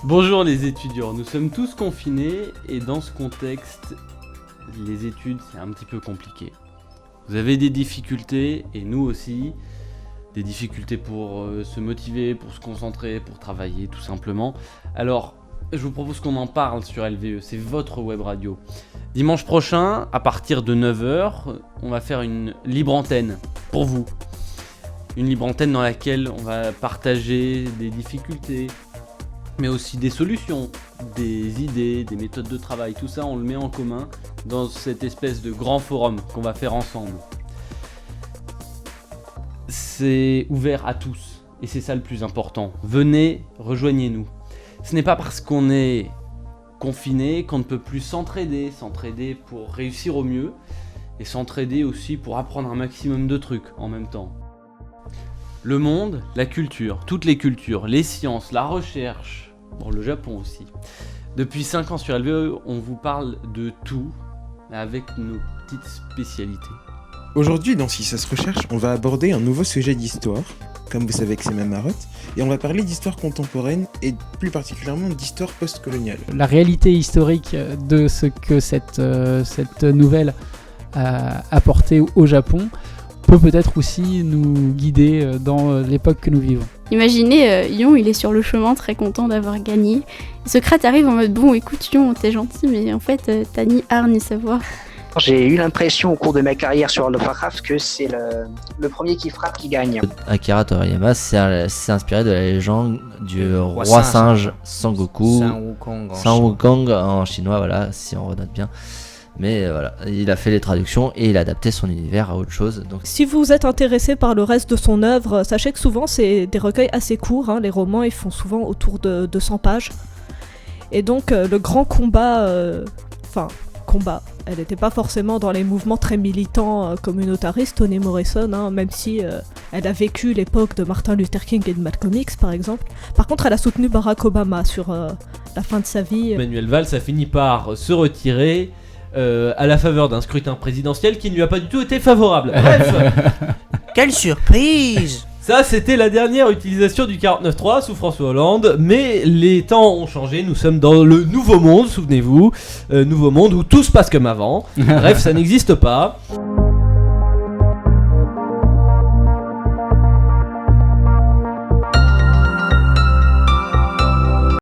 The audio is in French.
Bonjour les étudiants, nous sommes tous confinés et dans ce contexte, les études c'est un petit peu compliqué. Vous avez des difficultés et nous aussi, des difficultés pour se motiver, pour se concentrer, pour travailler tout simplement. Alors, je vous propose qu'on en parle sur LVE, c'est votre web radio. Dimanche prochain, à partir de 9h, on va faire une libre antenne pour vous. Une libre antenne dans laquelle on va partager des difficultés, mais aussi des solutions, des idées, des méthodes de travail. Tout ça, on le met en commun dans cette espèce de grand forum qu'on va faire ensemble. C'est ouvert à tous, et c'est ça le plus important. Venez, rejoignez-nous. Ce n'est pas parce qu'on est confiné qu'on ne peut plus s'entraider pour réussir au mieux, et s'entraider aussi pour apprendre un maximum de trucs en même temps. Le monde, la culture, toutes les cultures, les sciences, la recherche, bon, le Japon aussi. Depuis 5 ans sur LVE, on vous parle de tout, avec nos petites spécialités. Aujourd'hui, dans Si ça se recherche, on va aborder un nouveau sujet d'histoire, comme vous savez que c'est ma marotte, et on va parler d'histoire contemporaine et plus particulièrement d'histoire post-coloniale. La réalité historique de ce que cette nouvelle a apporté au Japon peut peut-être aussi nous guider dans l'époque que nous vivons. Imaginez, Yon, il est sur le chemin, très content d'avoir gagné. Socrate arrive en mode « Bon, écoute Yon, t'es gentil, mais en fait, t'as ni art ni savoir. » J'ai eu l'impression au cours de ma carrière sur World of Warcraft que c'est le premier qui frappe qui gagne. Akira Toriyama s'est inspiré de la légende du roi singe Sangoku, San Wukong en chinois, voilà, si on renote bien. Mais voilà, il a fait les traductions et il a adapté son univers à autre chose. Donc... Si vous êtes intéressé par le reste de son œuvre, sachez que souvent c'est des recueils assez courts, hein. Les romans ils font souvent autour de 200 pages. Et donc le grand combat, elle n'était pas forcément dans les mouvements très militants communautaristes, Toni Morrison, hein, même si elle a vécu l'époque de Martin Luther King et de Malcolm X par exemple. Par contre elle a soutenu Barack Obama sur la fin de sa vie. Manuel Valls a fini par se retirer à la faveur d'un scrutin présidentiel qui ne lui a pas du tout été favorable. Bref. Quelle surprise! Ça, c'était la dernière utilisation du 49.3 sous François Hollande, mais les temps ont changé, nous sommes dans le nouveau monde, souvenez-vous, nouveau monde où tout se passe comme avant. Bref, ça n'existe pas.